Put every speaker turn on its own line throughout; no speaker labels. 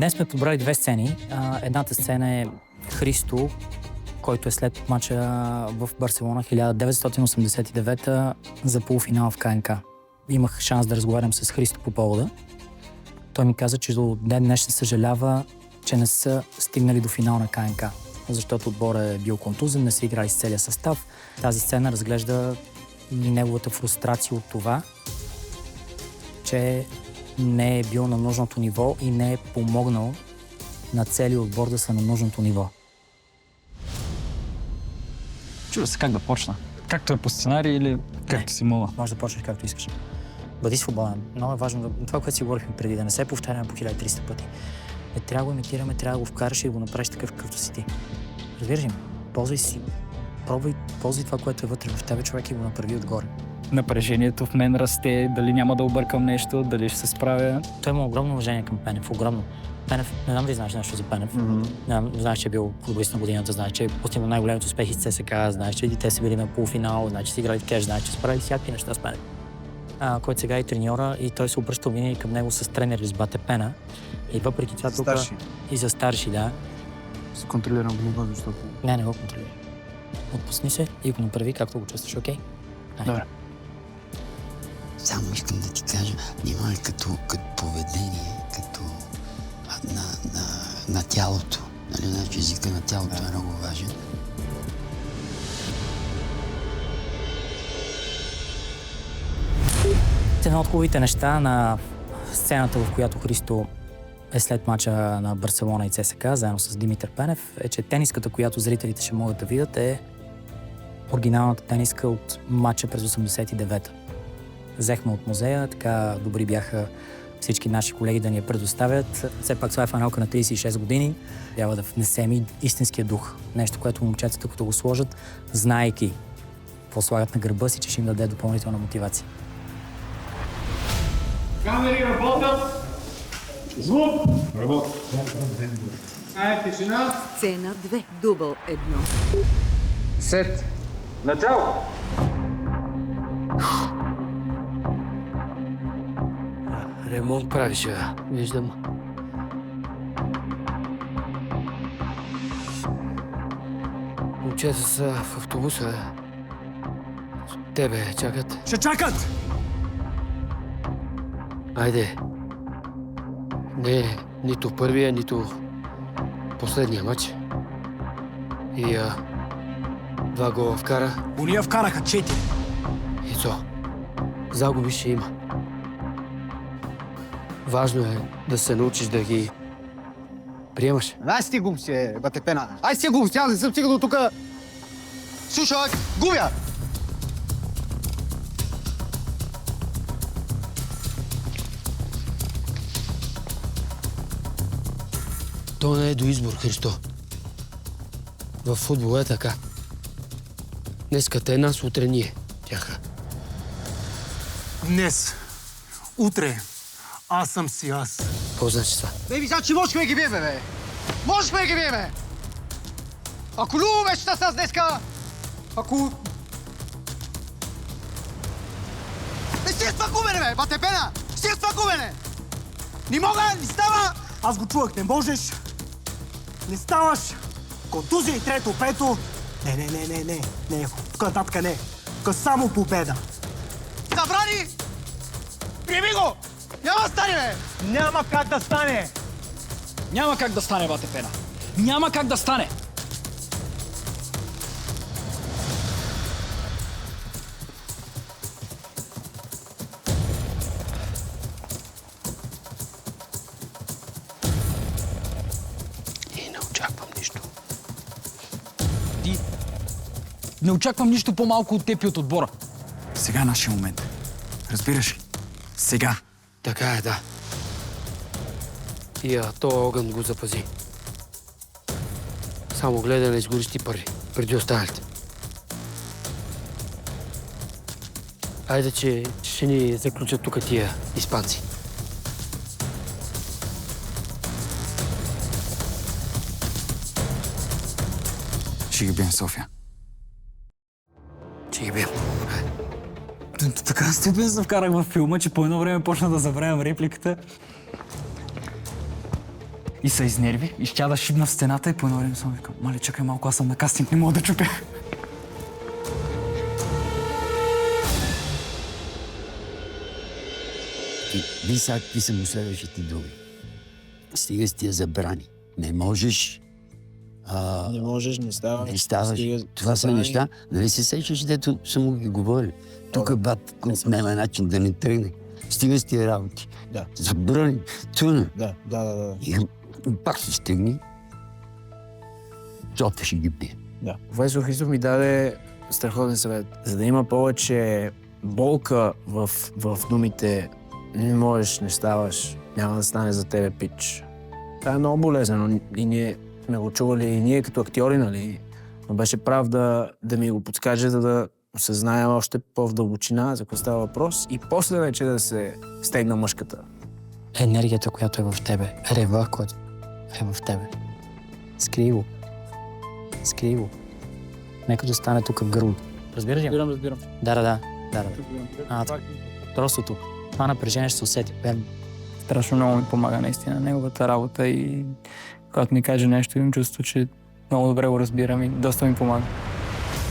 Днес сме подбрали две сцени. Едната сцена е Христо, който е след мача в Барселона 1989 за полуфинал в КНК. Имах шанс да разговарям с Христо по повода. Той ми каза, че до ден днешен съжалява, че не са стигнали до финал на КНК, защото отборът е бил контузен, не са играли с целия състав. Тази сцена разглежда и неговата фрустрация от това, че не е бил на нужното ниво и не е помогнал на целия отбор да са на нужното ниво.
Чува се как да почна. Както е по сценарий или както си мова?
Може да почнеш както искаш. Бъди свободен. Много е важно това, което си говорихме преди, да не се повтаряме по 1300 пъти. Не трябва да го имитираме, трябва да го вкараш и да го направиш такъв, какъвто си ти. Разбираш ли? Ползвай си. Ползвай това, което е вътре в тебе, човек, и го направи отгоре.
Напрежението в мен расте, дали няма да объркам нещо, дали ще се справя.
Той има огромно уважение към Пенев, огромно. Пенев, не знам дали знаеш нещо за Пенев. Знаеш, че е бил футболист на годината, знаеш, че е постигнал най-големите успехи с ЦСКА, знаеш, че и те са били на полуфинал, знаеш, че са играли в кеш, знаеш, че са правили всякакви неща с Пенев. Който сега е треньора и той се обръща винаги към него с тренери с Бате Пена. И въпреки това тук... И за старши, да.
Се контролирам гнева, защото...
Не го контролирай. Отпусни се и го направи както го чувстваш, окей?
Добре.
Само искам да ти кажа, внимавай като поведение, като на тялото. Нали, значи езика на тялото е много важен.
Една от хубавите неща на сцената, в която Христо е след мача на Барселона и ЦСКА, заедно с Димитър Пенев, е, че тениската, която зрителите ще могат да видят, е оригиналната тениска от мача през 89-та. Взехме от музея, така добри бяха всички наши колеги да ни я предоставят. Все пак това е финалка на 36 години. Трябва да внесем и истинския дух. Нещо, което момчетата, като го сложат, знаейки какво слагат на гърба си, че ще им даде допълнителна мотивация.
Камери работят! Звук! Работят. Тишина!
Сцена 2, дубъл 1.
Сет! Начало!
Ремонт правиш, виждам. Момчета са в автобуса. Тебе чакат.
Ще чакат!
Айде. Не, нито първия, нито последния матч. И 2 гола вкара.
Уния вкараха 4.
И co? Загуби ще има. Важно е да се научиш да ги приемаш.
Ай си глупости, бате Пена. Ай си глупости, аз не съм стигал до тука. Слушай, губя!
То не е до избор, Христо. Във футбола е така. Днеска те нас, утре ние. Тяха.
Днес, утре, аз съм си аз.
Какво значи това?
Беби, значи можехме ги биеме, бе! Можехме ги биеме! Ако любо беше с нас днеска, ако... Не си това губене, бе, бате Пена! Си това губене! Не мога, не става!
Аз го чувах, не можеш. Не ставаш. Контузия и трето, пето. Не. Тук нататък не. Тук само победа.
Забрани! Приеми го! Няма да стане, бе!
Няма как да стане!
Няма как да стане, бате Пена. Няма как да стане!
И не очаквам нищо.
Не очаквам нищо по-малко от теб и от отбора.
Сега е нашия момент. Разбираш ли? Сега.
Така е, да. И този огън го запази. Само гледай да не изгориш ти първи, преди останалите. Айде, че ще ни заключат тук тия испанци.
Ще ги бием, София.
Ще ги бием.
Така степен се вкарах във филма, че по едно време почна да забравям репликата. И се изнерви, изча да шибна в стената и по едно време съм викам, мале, чакай малко, аз съм на кастинг, не мога да чупя.
Виж сега какви са му следващите думи. Стига с тия забрани. Не можеш.
Не можеш, не ставаш.
Не ставаш. Това са неща. Нали се сещаш, дето съм му ги говорил. Тук бат няма начин да не тръгне. Стига с тия работи.
Да.
Забрани. Туна.
Да.
И пак се стигни. Зота ще ги бие.
Да. Професор Христов ми даде страхотен съвет. За да има повече болка в думите не можеш, не ставаш, няма да стане за тебе пич. Това е много болезнено и ние сме го чували и ние като актьори, нали? Но беше прав да ми го подскаже, за да осъзная още по-в дълбочина за какво става въпрос и после вече да се стегна мъжката.
Енергията, която е в тебе, рева, който е в тебе. Скрий го. Скрий го. Нека да стане тук гърло. Разбираш ли?
Разбирам.
Да. Простото. Това напрежение ще се усети.
Страшно много ми помага наистина неговата работа и когато ми каже нещо, имам чувство, че много добре го разбирам и доста ми помага.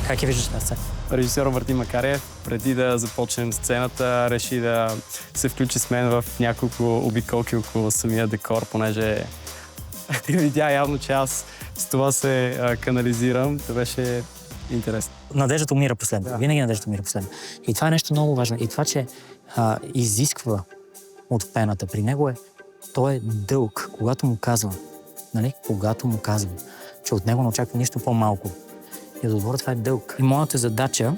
Как я виждаш на сцена?
Режисьор Мартин Макарев, преди да започнем сцената, реши да се включи с мен в няколко обиколки около самия декор, понеже видя явно, че аз с това се канализирам. Това беше интересно.
Надеждата умира последно. Винаги надеждата умира последно. И това е нещо много важно. И това, че изисква от пената при него той е дълг, когато му казвам, нали? Когато му казвам, че от него не очаква нищо по-малко. И да отговоря, това е дълг. И моята задача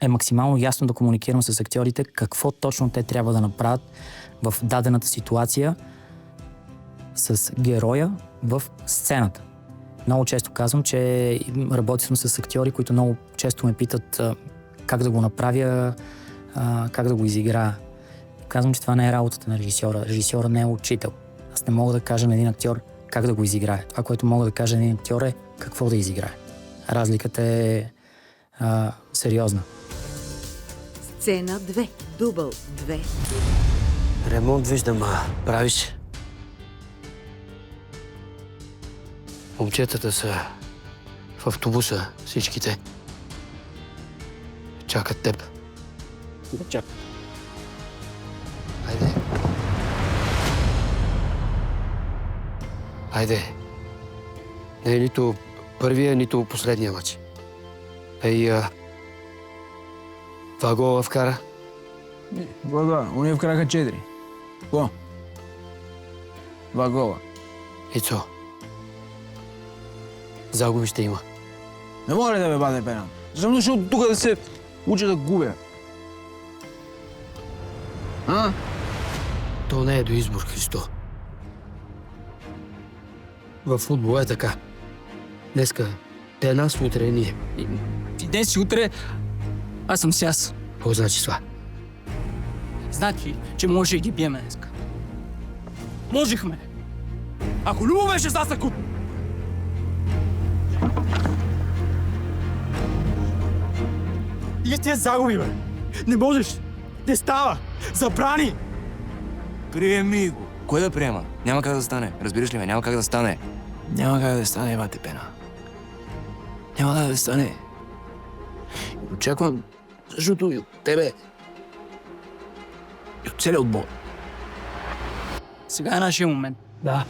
е максимално ясно да комуникирам с актьорите какво точно те трябва да направят в дадената ситуация с героя в сцената. Много често казвам, че работя съм с актьори, които много често ме питат как да го направя, как да го изиграя. Казвам, че това не е работата на режисьора. Режисьора не е учител. Аз не мога да кажа на един актьор как да го изиграе. Това, което мога да кажа на един актьор е какво да изиграе. Разликата е сериозна.
Сцена 2. Дубъл 2.
Ремонт виждам, правиш. Момчетата са в автобуса, всичките. Чакат теб.
Чакай.
Айде. Айде. Не е нито първия, нито последния мач. Това гола вкара.
Два. Уния вкараха 4. Какво? 2 гола.
Ицо. Загуби ще има.
Не мога ли да ме баде пенал? Съм дошъл тук да се уча да губя.
То не е до избор, Христо. Във футбола е така. Днеска те нас, утре е ние.
И днес си утре, аз съм си аз.
Какво значи това?
Значи, че може и ги биеме днеска. Можехме. Ако Любо беше с нас, ако... И тия загуби, бе. Не можеш. Не става. Забрани.
Приеми го. Кой да приема? Няма как да стане. Разбираш ли ме? Няма как да стане.
Няма как да стане, бате пена. Няма как да стане. Очаквам, защото и от тебе, и от целия отбор.
Сега е нашия момент.
Да.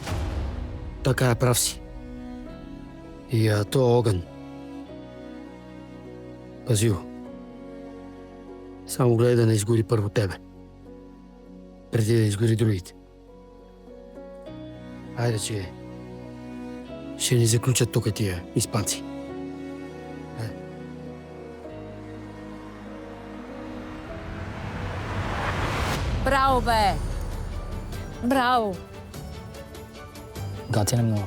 Така е, прав си. И то огън. Пази го. Само гледай да не изгори първо тебе. Преди да изгори другите. Айде, че ще ни заключат тук тия испанци.
Браво, бе! Браво!
Готин е много.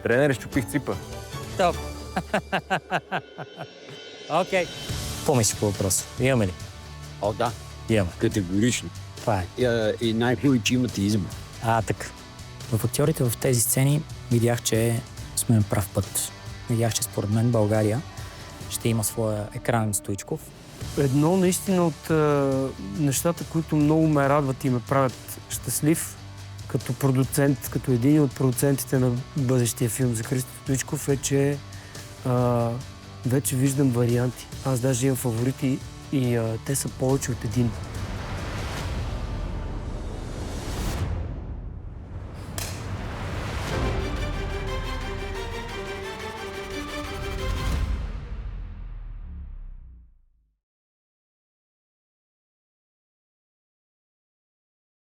Тренер, щупих ципа.
Топ. Окей. Помислиш по въпроса. Имаме ли?
О, да.
Имаме.
Категорично.
Това е.
И най-хубаво, че имате избор.
Така. В актьорите в тези сцени видях, че сме на прав път. Видях, че според мен България ще има своя екранен Стоичков.
Едно наистина от нещата, които много ме радват и ме правят щастлив като продуцент, като един от продуцентите на бъдещия филм за Христо Стоичков е, че вече виждам варианти. Аз даже имам фаворити и те са повече от един.